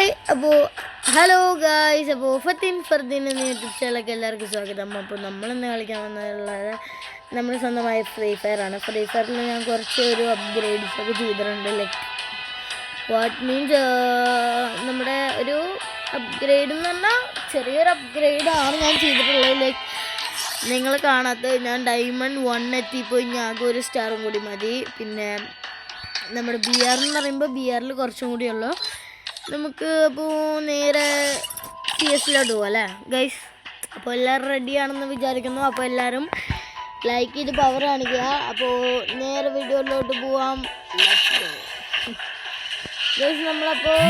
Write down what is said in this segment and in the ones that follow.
Hi അപ്പോൾ hello guys. അപ്പോൾ ഫർദീൻ എന്ന യൂട്യൂബ് ചാനലിലേക്ക് എല്ലാവർക്കും സ്വാഗതം. അപ്പോൾ നമ്മളിന്ന് കളിക്കാൻ വന്നിട്ടുള്ളത് നമ്മുടെ സ്വന്തമായ ഫ്രീ ഫയർ ആണ്. ഫ്രീ ഫയറിൽ ഞാൻ കുറച്ച് ഒരു അപ്ഗ്രേഡ്സ് ഒക്കെ ചെയ്തിട്ടുണ്ട്. ലൈക്ക് വാട്ട് മീൻസ് നമ്മുടെ ഒരു അപ്ഗ്രേഡ് എന്ന് പറഞ്ഞാൽ ചെറിയൊരു അപ്ഗ്രേഡാണ് ഞാൻ ചെയ്തിട്ടുള്ളത്. ലൈക്ക് നിങ്ങൾ കാണാത്ത ഞാൻ ഡയമണ്ട് 1 എത്തിപ്പോയി. ഞങ്ങൾക്ക് ഒരു സ്റ്റാറും കൂടി മതി. പിന്നെ നമ്മുടെ ബി ആർ എന്ന് പറയുമ്പോൾ ബി ആറിൽ കുറച്ചും കൂടി ഉള്ളൂ നമുക്ക്. അപ്പോൾ നേരെ സി എസിലോട്ട് പോകാം അല്ലേ ഗൈസ്? അപ്പോൾ എല്ലാവരും റെഡിയാണെന്ന് വിചാരിക്കുന്നു. അപ്പോൾ എല്ലാവരും ലൈക്ക് ചെയ്ത് പവർ കാണിക്കുക. അപ്പോൾ നേരെ വീഡിയോയിലോട്ട് പോവാം ഗൈസ്. നമ്മളപ്പോൾ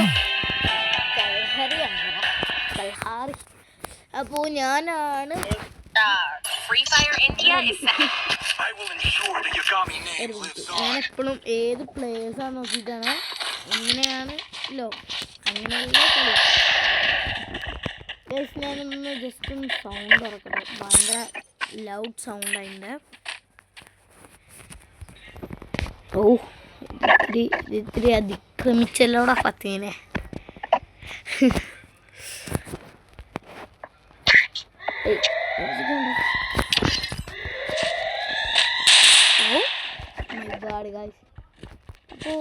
അപ്പോൾ ഞാനാണ് ഞാനെപ്പോഴും ഏത് പ്ലേയേഴ്സാന്ന് നോക്കിയിട്ടാണ് എങ്ങനെയാണ് അങ്ങനെയുള്ള കളി. ഗൈസ് ഞാനൊന്ന് ജസ്റ്റ് ഒന്ന് സൗണ്ട് ഇറക്കട്ടെ. ഭയങ്കര ലൗഡ് സൗണ്ട് അതിൻ്റെ. ഇത്തിരി അതിക്രമിച്ചല്ലോടാ ഫത്തീനെ. അപ്പോൾ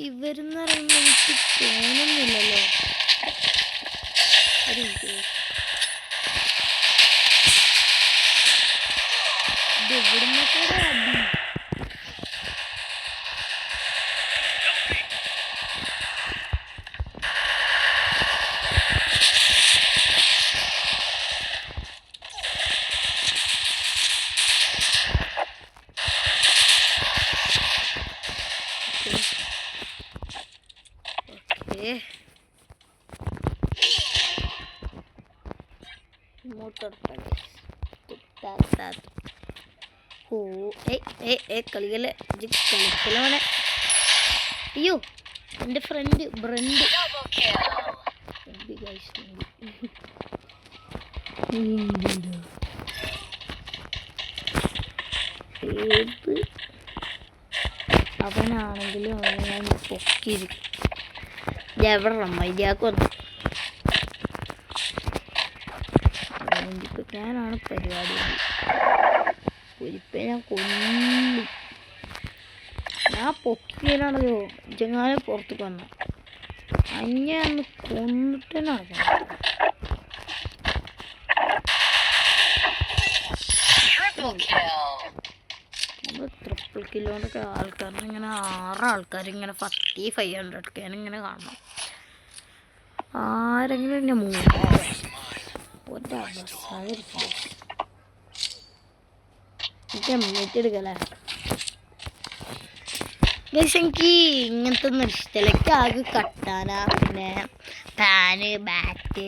ഇവരെന്ന് പറയുമ്പോൾ എനിക്ക് തോന്നുന്നില്ലല്ലോ. ഇത് എവിടുന്നൊക്കെ അടി. കളിക്കല്ലേ കളിക്കലാണ്. അയ്യോ എൻ്റെ ഫ്രണ്ട് ബ്രണ്ട്. ഏത് അവനാണെങ്കിലും അവനെ ഞാൻ പൊക്കിയിരിക്കും. എവിടെ മര്യാദക്കൊന്നും ഞാനാണ് പരിപാടി. ഒരിപ്പം ഞാൻ കൊന്നു. ഞാൻ പൊക്കിയാണല്ലോ ചെങ്ങാനെ പുറത്തേക്ക് വന്ന അന്നെ അന്ന് കൊന്നിട്ട് നടക്കണം. നമ്മൾ ട്രിപ്പിൾ കിലോണ്ടൊക്കെ ആൾക്കാരിനെ ഇങ്ങനെ 6 ആൾക്കാരിങ്ങനെ 500 ഇങ്ങനെ കാണണം. ആരെങ്കിലും എന്നെ എടുക്കല്ലേ ഗൈസ്? എനിക്ക് ഇങ്ങനത്തെ ഒന്നും ഇഷ്ടമല്ല. എനിക്ക് ആകെ കട്ടാന, പിന്നെ പാന്, ബാറ്റ്,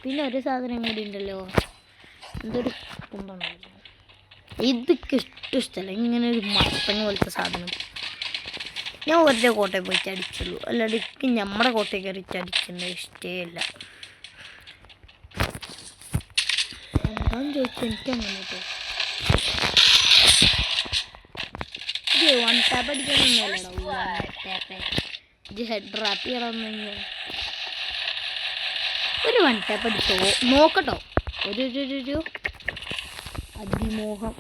പിന്നെ ഒരു സാധനം കൂടി ഉണ്ടല്ലോ, എന്തൊരു കുണ്ടുണ്ടല്ലോ. ഇതൊക്കെ ഇഷ്ടമല്ല. ഇങ്ങനെ ഒരു മത്തങ്ങ പോലത്തെ സാധനം. ഞാൻ ഒരേ കോട്ടയിൽ പോയിട്ട് അടിച്ചുള്ളൂ. അല്ലാണ്ട് എനിക്ക് നമ്മുടെ കോട്ടയിൽ കയറിയിട്ട് അടിക്കുന്നത് ഇഷ്ടമല്ല. എന്താണെന്ന് ചോദിച്ചാൽ എനിക്ക് അങ്ങനെ വൺ ടാപ്പ് അടിക്കാനൊന്നുമല്ലടോ. ഇത് ഹെഡ് റാപ്പ് ചെയ്യണമെന്ന് ഒരു വൺ ടാപ്പ് അടിച്ചോ നോക്കട്ടോ. ഒരു അതിമോഹം.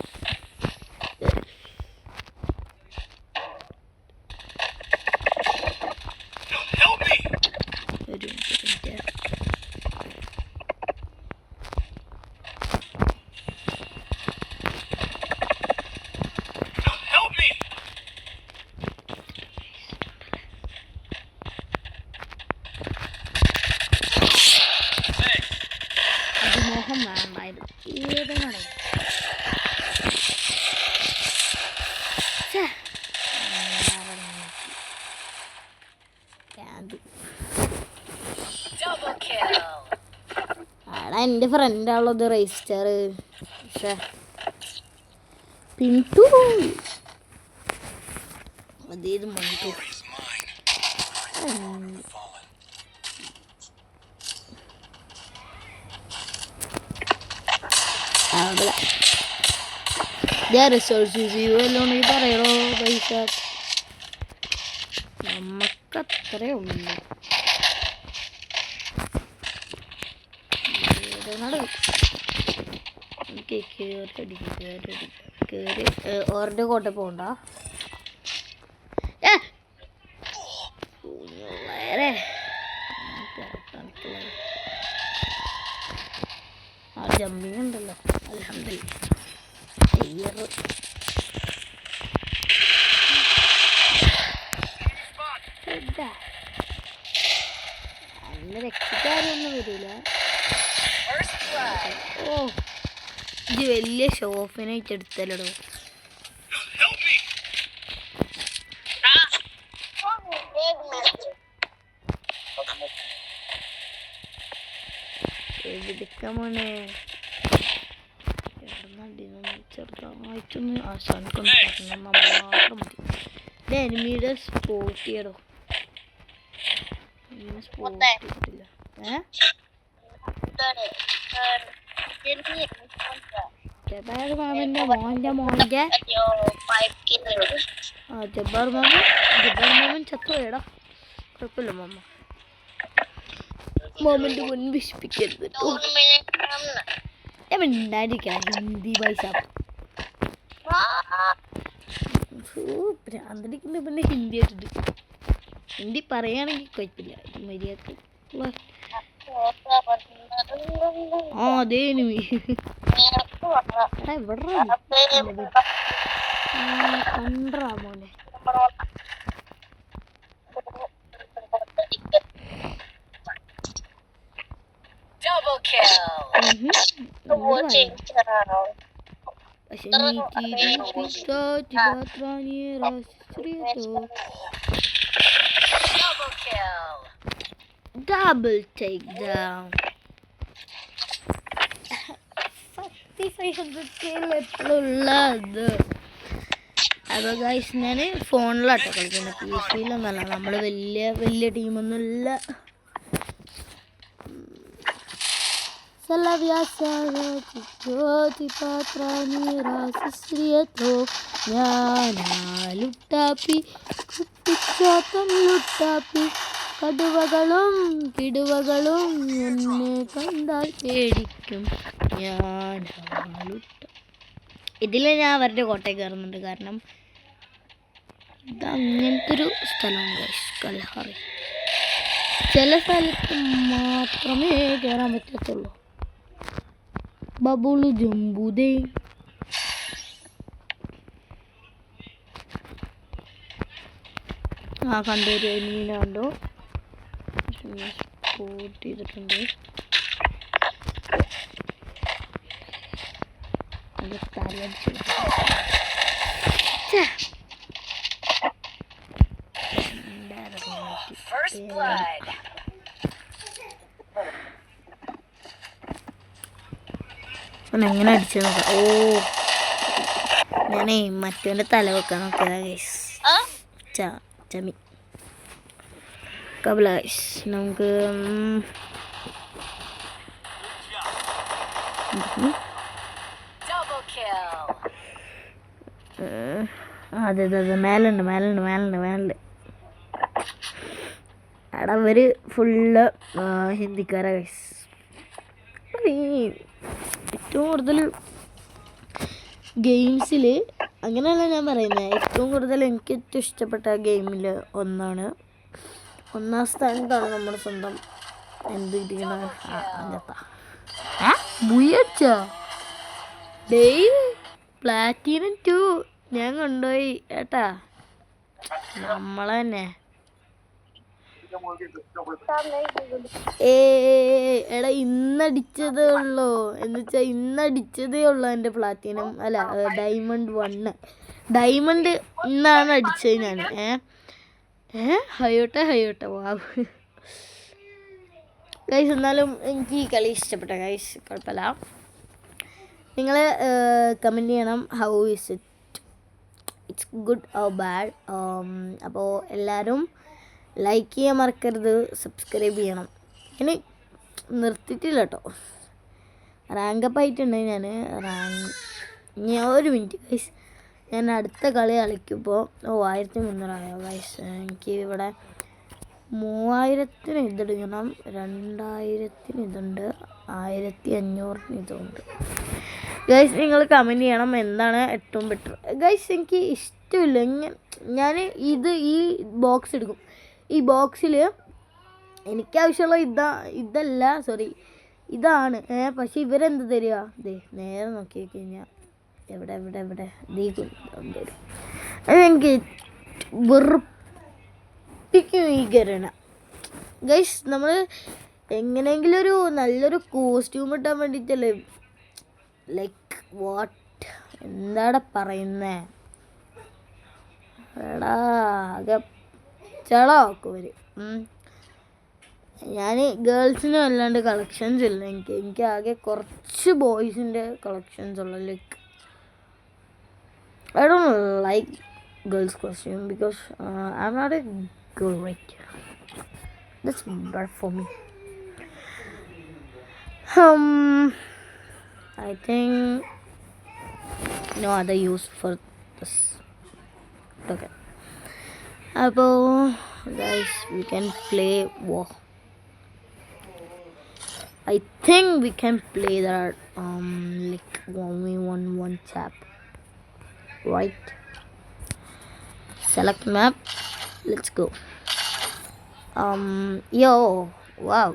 എൻ്റെ ഫ്രണ്ടാണുള്ളത് രജിസ്റ്റർ. പക്ഷേ പിന്തു അതേത് മണിക്കൂ ഞാൻ റിസോഴ്സ് യൂസ് ചെയ്യുമല്ലോ പറയണോ പൈസ. നമുക്കത്രേ ഉള്ളൂ. കയറി ഓരുടെ കോട്ട പോകണ്ട. വേറെ ആ ജമ്പിങ് ഉണ്ടല്ലോ, അൽഹംദുലില്ലാഹ്. അന്ന് രക്ഷിക്കാരൊന്നും വരില്ല. ഓ ഇത് വലിയ ഷോപ്പിനായിട്ട് എടുത്തല്ലോ. മോനെ ചെറുതായിട്ടൊന്ന് ആശാനിക്കൊന്ന് പറഞ്ഞാൽ മാത്രം മതി. ഇത് എനിമിയുടെ സ്പോട്ട് ചെയ്യടോ. സ്പോട്ട് ചെയ്തിട്ടില്ല. ജബ്ബാർ മാമൻ്റെ മോൻ്റെ ജബ്ബാർ മാമൻ ചത്തുപോയടാ. കുഴപ്പമില്ല മോമൻ്റെ മുൻ വിഷിപ്പിക്കരുത് കേട്ടോ. ഉണ്ടായിരിക്കാം ഹിന്ദി പൈസ ഭ്രാന്തടിക്കുന്ന പിന്നെ ഹിന്ദി ആയിട്ടുണ്ട്. ഹിന്ദി പറയുകയാണെങ്കിൽ കുഴപ്പമില്ല. മര്യാദക്ക് അതേ എവിടെ കണ്ടാ മോനെ. Double takedown. 500k എപ്പോഴുള്ളത്. അപ്പോൾ ഗൈസ് ഞാൻ ഫോണിലാട്ടോ കളിക്കുന്നത്, PC-ലൊന്നല്ല. നമ്മൾ വലിയ ടീമൊന്നുമില്ല. ഞാനാലുട്ടാപ്പി കുട്ടിച്ചാത്തല്ലുട്ടാപ്പി കടുവകളും കിടുവകളും എന്നെ കണ്ടാൽ പേടിക്കും ഞാനാലുട്ട. ഇതിൽ ഞാൻ അവരുടെ കോട്ടയിൽ കയറുന്നുണ്ട്. കാരണം ഇത് അങ്ങനത്തെ ഒരു സ്ഥലമാണ് ഗൈസ് കൽഹാറി. ചില സ്ഥലത്ത് മാത്രമേ കയറാൻ പറ്റത്തുള്ളൂ. ബബുളു ജംബുദേ കണ്ടൊരു എനിമീനെ കണ്ടോ. സ്പോട്ട് ചെയ്തിട്ടുണ്ട്. എങ്ങനെ അടിച്ചു നോക്കാം. ഓ ഞാനേ മറ്റവൻ്റെ തല വെക്കാൻ നോക്കിയതാ ഗൈസ്. ചമി കബല ഗൈസ്. നമുക്ക് അതെ മേലുണ്ട്. അവിടെ അവര് ഫുള്ള് ഹിന്ദിക്കാരാ ഗൈസ്. ഏറ്റവും കൂടുതൽ ഗെയിംസിൽ അങ്ങനെയല്ല ഞാൻ പറയുന്നത്, ഏറ്റവും കൂടുതൽ എനിക്ക് ഏറ്റവും ഇഷ്ടപ്പെട്ട ഗെയിമിൽ ഒന്നാം സ്ഥാനത്താണ് നമ്മുടെ സ്വന്തം എന്ത് കിട്ടിക്കണ മുയച്ച പ്ലാറ്റിനം 2 ഞാൻ കൊണ്ടുപോയി ഏട്ടാ. നമ്മളെ തന്നെ എടാ ഇന്നടിച്ചതേ ഉള്ളൂ. എന്നുവെച്ചാൽ ഇന്നടിച്ചതേ ഉള്ളൂ എൻ്റെ പ്ലാറ്റിനം അല്ല ഡയമണ്ട് 1. ഡയമണ്ട് ഇന്നാണ് അടിച്ചത് ഞാൻ. ഹയോട്ടെ വാവ് ഗൈസ്. എന്നാലും എനിക്ക് ഈ കളി ഇഷ്ടപ്പെട്ട ഗൈസ്. കുഴപ്പമില്ല. നിങ്ങൾ കമൻറ്റ് ചെയ്യണം how is it's good or bad. അപ്പോൾ എല്ലാവരും ലൈക്ക് ചെയ്യാൻ മറക്കരുത്, സബ്സ്ക്രൈബ് ചെയ്യണം. ഇനി നിർത്തിയിട്ടില്ല കേട്ടോ. റാങ്കപ്പ് ആയിട്ടുണ്ട് ഞാൻ. ഒരു മിനിറ്റ് ഗൈസ്, ഞാൻ അടുത്ത കളി കളിക്കുമ്പോൾ 1300 ആയോ ഗൈസ്. എനിക്ക് ഇവിടെ 3000-ന് ഇതെടുക്കണം, 2000-ന് ഇതുണ്ട്, 1500-ന് ഇതുണ്ട്. ഗൈസ് നിങ്ങൾ കമൻറ്റ് ചെയ്യണം എന്താണ് ഏറ്റവും ബെറ്റർ. ഗൈസ് എനിക്ക് ഇഷ്ടമില്ല ഞാൻ ഈ ബോക്സ് എടുക്കും. ഈ ബോക്സിൽ എനിക്കാവശ്യമുള്ള ഇതാണ്. പക്ഷെ ഇവരെന്ത് തരിക? നേരെ നോക്കി കഴിഞ്ഞാൽ എവിടെ തരും. അതെനിക്ക് വെറുപ്പിക്കും ഈ ഗരണ. ഗൈസ് നമ്മൾ എങ്ങനെയെങ്കിലും ഒരു നല്ലൊരു കോസ്റ്റ്യൂം ഇട്ടാൻ വേണ്ടിയിട്ടല്ലേ, ലൈക്ക് വാട്ട് എന്താടാ പറയുന്നേ? എടാ ആകെ ചളമാക്കും ഇവർ. ഞാൻ ഗേൾസിന് വല്ലാണ്ട് കളക്ഷൻസ് ഇല്ല. എനിക്ക് ആകെ കുറച്ച് ബോയ്സിൻ്റെ കളക്ഷൻസ് ഉള്ള. Like I don't like girls' costume because I'm not a girl, right? That's bad for me. I think no other use for this. Okay. Apple, guys, we can play war. I think we can play that like 1v1 chap. Right. Select map. Let's go. Yo, wow.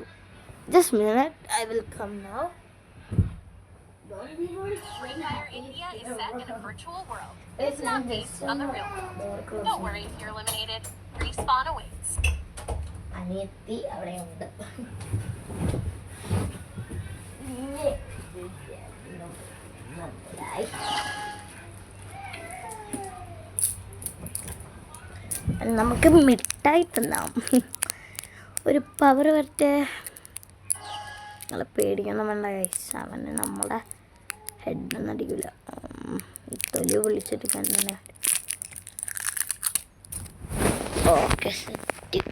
Just a minute. I will come now. Free Fire India is set in a virtual world. It's not based on the real world. Don't worry if you're eliminated. Respawn awaits. അനിയത്തി അവിടെയുണ്ട്. നമുക്ക് മിഠായി തിന്നാം. ഒരു power വരട്ടെ. നിങ്ങൾ പേടിക്കണം വേണ്ട ഗൈസ്. അവന് നമ്മുടെ ഹെഡൊന്നും അടിക്കില്ല. ഈ തൊലി വിളിച്ചിട്ട് കണ്ണനെ. Okay set.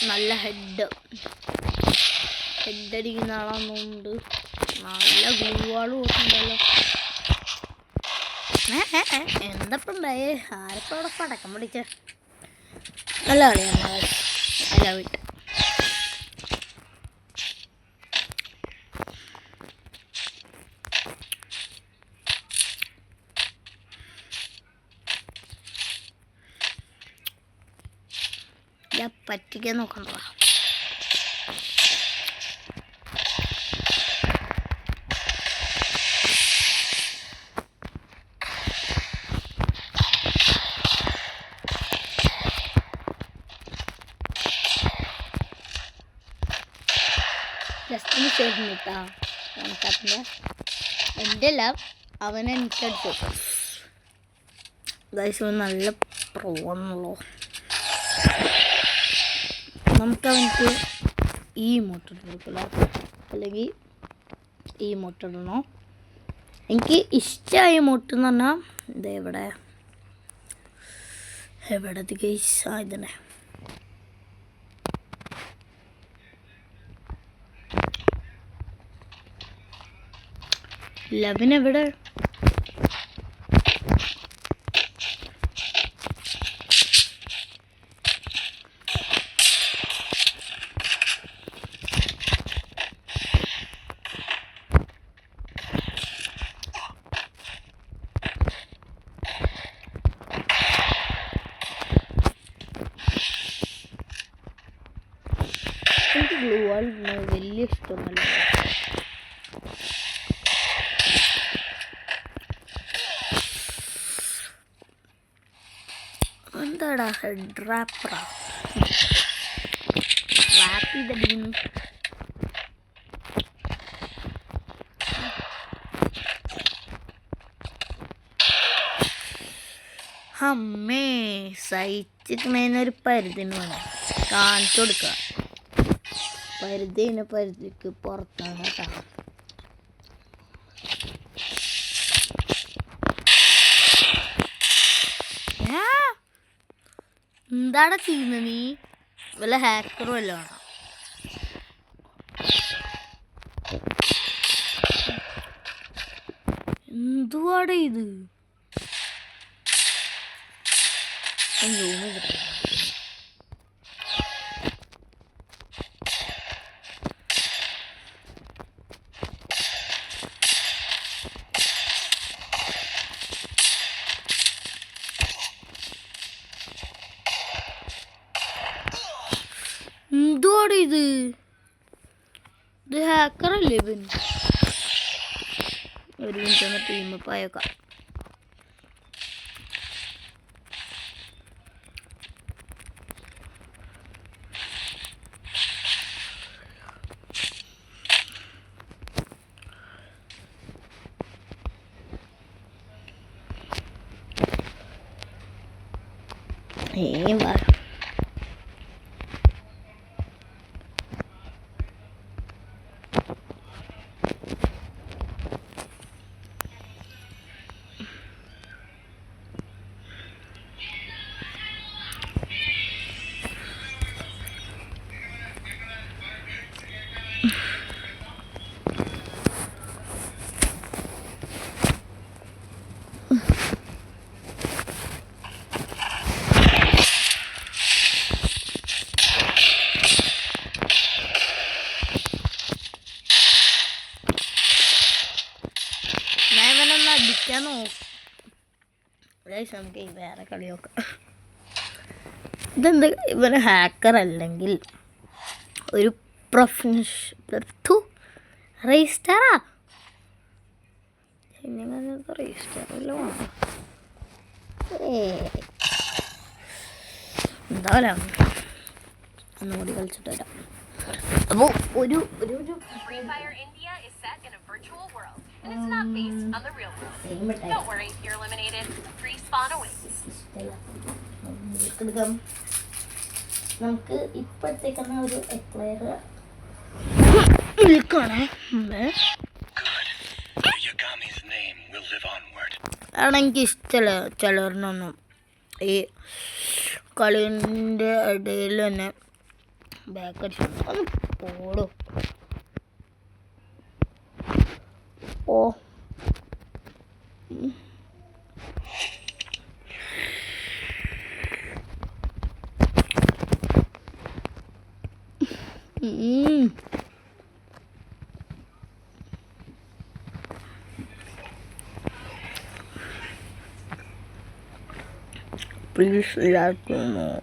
നല്ല ഹെഡടിക്കുന്ന ആളാണെന്നുണ്ട്. നല്ല ഗ്ലൂവാളും ഓട്ടുണ്ടല്ലോ. എന്തപ്പണ്ടായേ? ആരപ്പോൾ അവിടെ പടക്കം പിടിച്ച? നല്ല കളിയാണ്. അല്ല വിട്ട് പറ്റിക്കാൻ നോക്കണ്ട. ജസ്റ്റിന് ചേർന്നിട്ടാ കണക്കാപ്പിൻ്റെ എൻ്റെ അല്ല അവനെ എനിക്കടിച്ചു. ഗൈസ് നല്ല പ്രോന്നുള്ളൂ. നമുക്കവനക്ക് ഈ മോട്ടർ കൊടുക്കില്ല, അല്ലെങ്കിൽ ഈ മോട്ടർ ഇടണോ? എനിക്ക് ഇഷ്ടമായ മോട്ടർ എന്ന് പറഞ്ഞാൽ ഇത് എവിടെ ഗൈസ് ഇതിനെ ലവിനെവിടെ? എനിക്ക് ഗ്ലൂ വാൾ വലിയ ഇഷ്ടമൊന്നുമല്ല. എന്താടാ ഹെഡ് റാപ്പറാ? റാപ്പ് ചെയ്തടിക്കുന്നു. അമ്മേ സഹിച്ചിട്ടുന്നതിനൊരു പരിധിന് വേണം കാണിച്ചു കൊടുക്കുക. പരിധിക്ക് പുറത്താണ് കേട്ടോ. എന്താണ് ചെയ്യുന്നത് നീ? വല്ല ഹാക്കറും വല്ല ആണോ? എന്തുവാടെ ഇത്? എന്തുവാടെ ഇത്? ഇത് ഹാക്കറല്ലേ ഇവൻ? ഒരു മിനിറ്റ് ഒന്ന് ടീം പോയേക്കാം. വാ അടിക്കാൻ നമുക്ക് വേറെ കളി നോക്കാം. ഇതെന്താ ഇവന് ഹാക്കർ അല്ലെങ്കിൽ ഒരു രജിസ്റ്ററാ? രജിസ്റ്ററല്ലോ എന്താ ഒന്നുകൂടി കളിച്ചിട്ട് വരാം. അപ്പോൾ ഒരു Free Fire India is set in a virtual world, and it's not based on the real world. Don't worry if you're eliminated. Respawn awaits. നമുക്ക് ഇപ്പോഴത്തേക്കാണ് ഒരു എക്ലയർ വിൽക്കണേ. കാരണം എനിക്ക് ഇഷ്ടമല്ല ചിലറിനൊന്നും ഈ കളിൻ്റെ ഇടയിൽ തന്നെ ബാക്ക് അടിച്ചു ഒന്ന് പോടും. ഓ please let me know.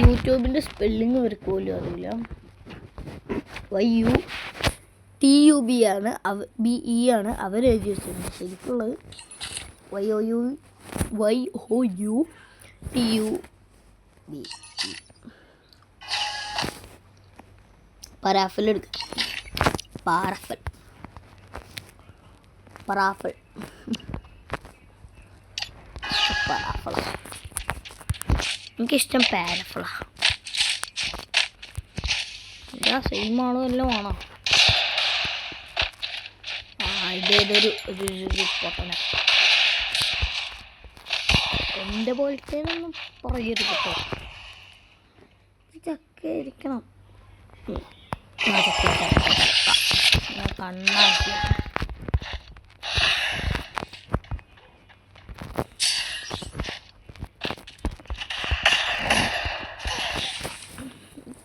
യൂട്യൂബിൻ്റെ സ്പെല്ലിങ് അവർക്ക് പോലും അറിയില്ല. YUTUB ആണ് BE ആണ് അവർ എഴുതി വെച്ചിട്ടുണ്ട്. ശരിക്കുള്ളത് YOUTUB. പറാഫൽ എടുക്കാം. പറാഫൽ എനിക്കിഷ്ടം പാരഫിളാ. എന്താ സെയിം ആണോ എല്ലാം ആണോ? ഇതേതൊരു പൊട്ടന എൻ്റെ പോലത്തേനൊന്നും പറയരുത് കേട്ടോ. ചക്ക ഇരിക്കണം. കണ്ണാക്കി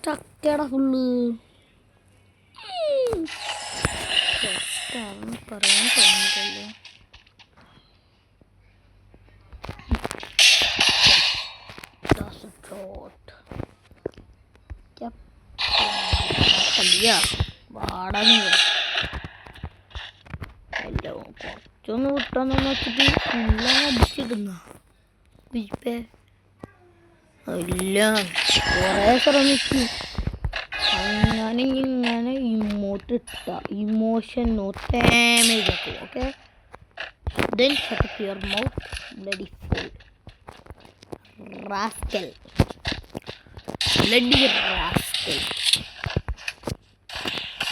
ചക്കയുടെ ഫുള്ള് പറയാൻ തോന്നിയിട്ടല്ലോ. വാടാൻ കുറച്ചൊന്ന് വിട്ടാന്ന് വെച്ചിട്ട് എല്ലാം അടിച്ചിടുന്ന ഇല്ല കുറേ ശ്രമിച്ചു. ഞാനിങ്ങനെ ഇമോട്ട് ഇട്ട ഇമോഷൻ നോ ഡാമേജ് ആക്കും. Okay, then shut up your mouth, bloody fool, rascal, bloody rascal.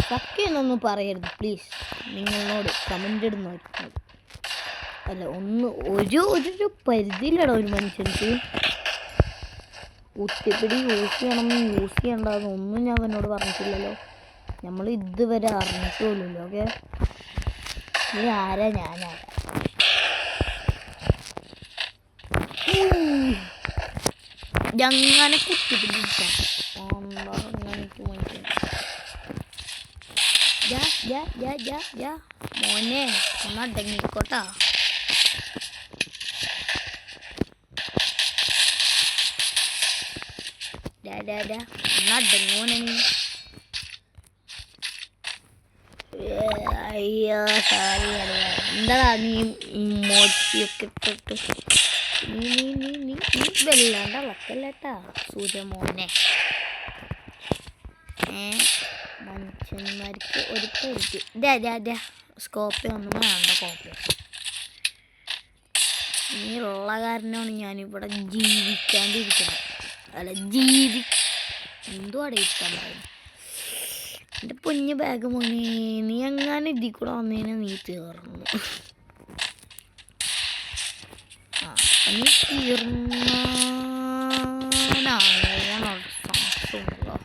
സത്യമൊന്നും പറയരുത് പ്ലീസ്. നിങ്ങളോട് കമൻ്റ് ഇടുന്നവർക്ക് അല്ല, ഒന്ന് ഒരു പരിധിയിലടാ ഒരു മനുഷ്യർക്ക്. കുത്തിപ്പിടി യൂസ് ചെയ്യണമെന്നും യൂസ് ചെയ്യണ്ടെന്നൊന്നും ഞാൻ അവനോട് പറഞ്ഞിട്ടില്ലല്ലോ. നമ്മൾ ഇതുവരെ അറിഞ്ഞിട്ടുള്ളൂ. ഓക്കെ, നീ ആരാ ഞാനാരാ? ഞങ്ങനെ കുത്തിപ്പിടിക്കാം മോനെ ഒന്നടങ്ങിക്കോട്ടാ. ഒന്നടങ്ങോനെ നീ. അയ്യോ സാരി എന്താടാ നീ മോട്ടിയൊക്കെ ഇട്ടിട്ട് നീ വല്ലാണ്ട് അളക്കല്ലേട്ടാ സൂര്യമോനെ. മനുഷ്യന്മാർക്ക് ഒരു പരിധി. സ്കോപ്പ് ഒന്നും വേണ്ട. കോപ്പി നീ ഉള്ള കാരണമാണ് ഞാനിവിടെ ജീവിക്കാണ്ടിരിക്കണം. അല്ല എന്തുവാടെ ഇരിക്കാൻ പറയുന്നത്? എൻ്റെ പൊഞ്ഞ് ബാഗ് മോനെ, നീ എങ്ങനെ ഇതിൽ കൂടെ വന്നതിന് നീ തീർന്നു. നീ തീർന്നോ സംശയമുണ്ടല്ലോ.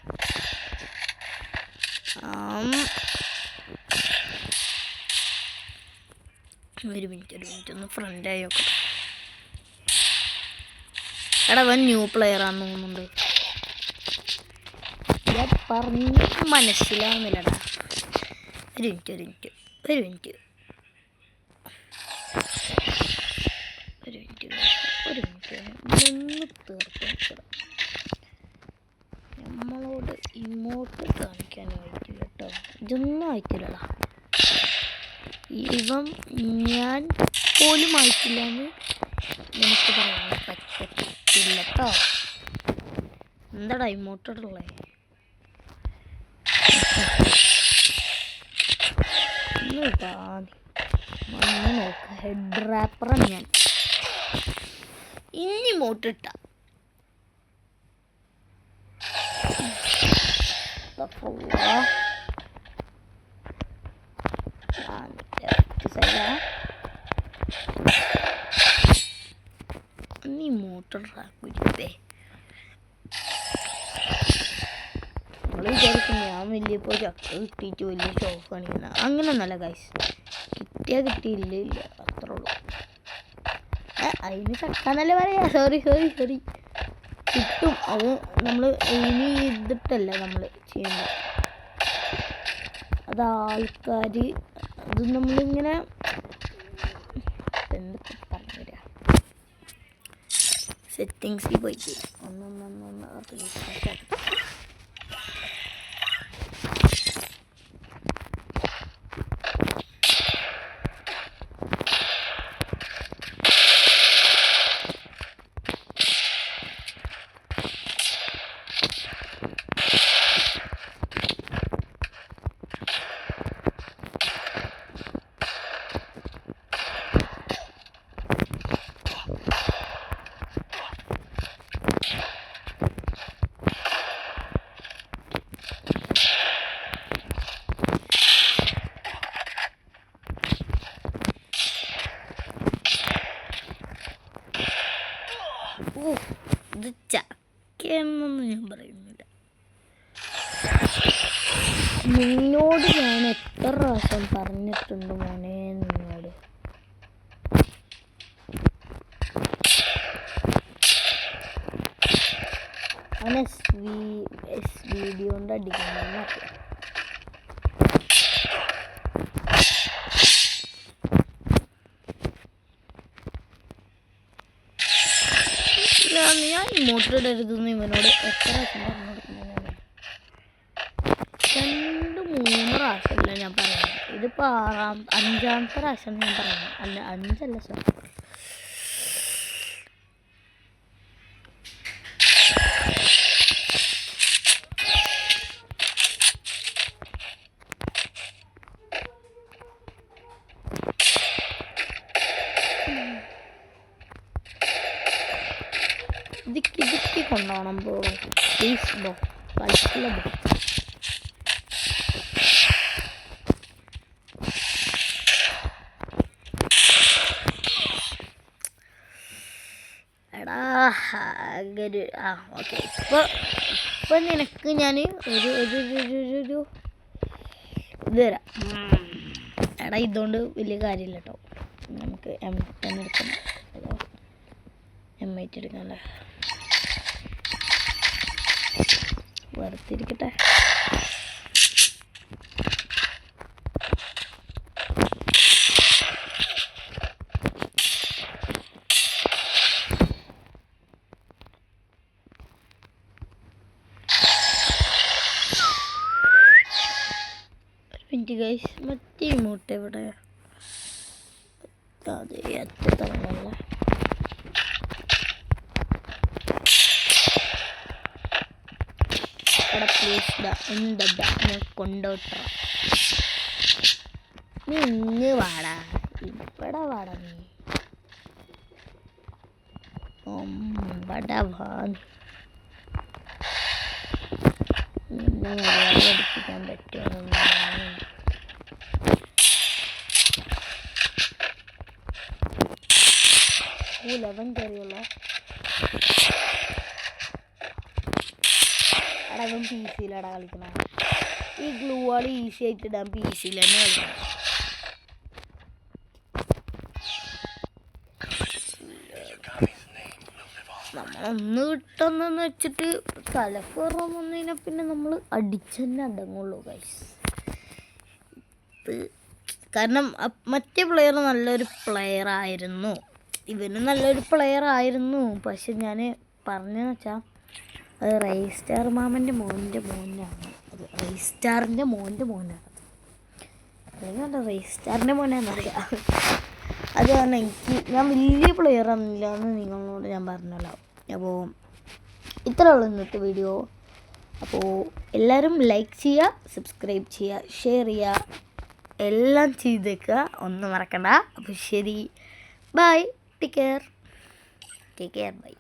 ഒരു മിനിറ്റ് ഒന്ന് ഫ്രണ്ടായി നോക്കാം. എടാ അവൻ ന്യൂ പ്ലെയർ ആണെന്ന് തോന്നുന്നുണ്ട്. ഞാൻ പറഞ്ഞ് മനസ്സിലാവുന്നില്ലടാ. ഒരു മിനിറ്റ് ഒന്ന് തീർത്ത് നമ്മളോട് ഇമോട്ട് കാണിക്കാനായിട്ടില്ല കേട്ടോ. ഇതൊന്നും ആയിട്ടില്ലടാ. ഇവൻ ഞാൻ പോലും ആയിട്ടില്ല എന്ന് എനിക്ക് പറയാൻ പറ്റത്തില്ല കേട്ടോ. എന്താടാ ഇമോട്ടുള്ളേ? നോക്ക ഹെഡ് റാപ്പറാണ് ഞാൻ. ഇനി മോട്ടിട്ട നീ മോട്ടറാക്കൂലേ? നമ്മൾ വിചാരിക്കും ഞാൻ വലിയപ്പോൾ ചക്ക കിട്ടിയിട്ട് വലിയ ഷോഫ് കാണിക്കുന്ന. അങ്ങനെയൊന്നല്ല ഗൈസ്, കിട്ടിയില്ല അത്രേ ഉള്ളൂ. അതിന് ചക്കാന്നല്ലേ പറയാ. സോറി കിട്ടും. അത് നമ്മൾ ഇനി ഇതിട്ടല്ല നമ്മൾ ചെയ്യുന്നത്. അത് ആൾക്കാർ അത് നമ്മളിങ്ങനെ എന്തൊക്കെ പറഞ്ഞുതരാ. സെറ്റിങ്സിൽ പോയിട്ട് ഇത് ചക്കയെന്നൊന്നും ഞാൻ പറയുന്നില്ല. നിന്നോട് ഞാൻ എത്ര പ്രാവശ്യം പറഞ്ഞിട്ടുണ്ട് മോനെ, നിന്നോട് അവനെ വീഡിയോ കൊണ്ട് അടിക്കണമെന്നൊക്കെ. ഞാൻ ഇമോട്ട് ഇടരുതെന്ന് ഇവനോട് എത്ര പ്രാവശ്യം പറഞ്ഞു കൊടുക്കുന്നതാണ്. 2-3 പ്രാവശ്യമല്ല ഞാൻ പറയുന്നത്. ഇതിപ്പോൾ 5-ാമത്തെ പ്രാവശ്യം ഞാൻ പറയുന്നത്. അല്ല 5 അല്ല സാർ. ഇതിക്ക് കൊണ്ടുപോകണം ബ്രോ. പ്ലീസ് ബ്രോ, കളിക്കില്ല ബ്രോ. എടാ അങ്ങനെ ഓക്കെ. ഇപ്പം നിനക്ക് ഞാൻ ഒരു ഇത് തരാം. എടാ ഇതുകൊണ്ട് വലിയ കാര്യമില്ല കേട്ടോ. നമുക്ക് M10 എടുക്കണം. അതോ M8 എടുക്കാമല്ലേ? വെറുത്തിരിക്കട്ടെ. ഗൈസ് മറ്റേ ഇമോട്ട് എവിടെ? അതെ അറ്റത്തല്ല. എടാ പ്ലീസ് എന്താ ഞാൻ കൊണ്ടോട്ട. നീ ഇങ്ങ് വാടാ, ഇവിടെ വാടാ. നീ ഇവിടെ വാ. നിന്നെ പഠിപ്പിക്കാൻ പറ്റുമോ? ലെവൻ കയറിയുള്ള അടകം പി സിയിലടാ കളിക്കണം. ഈ ഗ്ലൂ വാൾ ഈസി ആയിട്ട് ഇടാൻ പി സിയിൽ തന്നെ കളിക്കണം. നമ്മളൊന്ന് കിട്ടുന്നെന്ന് വെച്ചിട്ട് തലപ്പുറം വന്നതിനെ പിന്നെ നമ്മൾ അടിച്ചെന്നെ അടങ്ങുള്ളൂ ഗൈസ്. കാരണം മറ്റേ പ്ലെയർ നല്ലൊരു പ്ലെയർ ആയിരുന്നു, ഇവനും നല്ലൊരു പ്ലെയർ ആയിരുന്നു. പക്ഷെ ഞാൻ പറഞ്ഞതെന്ന് വെച്ചാൽ അത് റൈസ്റ്റാർ മാമൻ്റെ മോനാണ്. അത് റൈസ്റ്റാറിൻ്റെ മോനാണ്. അല്ലെങ്കിൽ റൈസ്റ്റാറിൻ്റെ മോനാണെന്നറിയാം. അത് കാരണം ഞാൻ വലിയ പ്ലെയർ ആണെന്നില്ല എന്ന് നിങ്ങളോട് ഞാൻ പറഞ്ഞല്ലോ. അപ്പോൾ ഇത്രേ ഉള്ളൂ ഇന്നത്തെ വീഡിയോ. അപ്പോൾ എല്ലാവരും ലൈക്ക് ചെയ്യുക, സബ്സ്ക്രൈബ് ചെയ്യുക, ഷെയർ ചെയ്യുക, എല്ലാം ചെയ്തേക്കുക, ഒന്നും മറക്കണ്ട. അപ്പോൾ ശരി, ബൈ, ടേക്ക് കെയർ, ബൈ.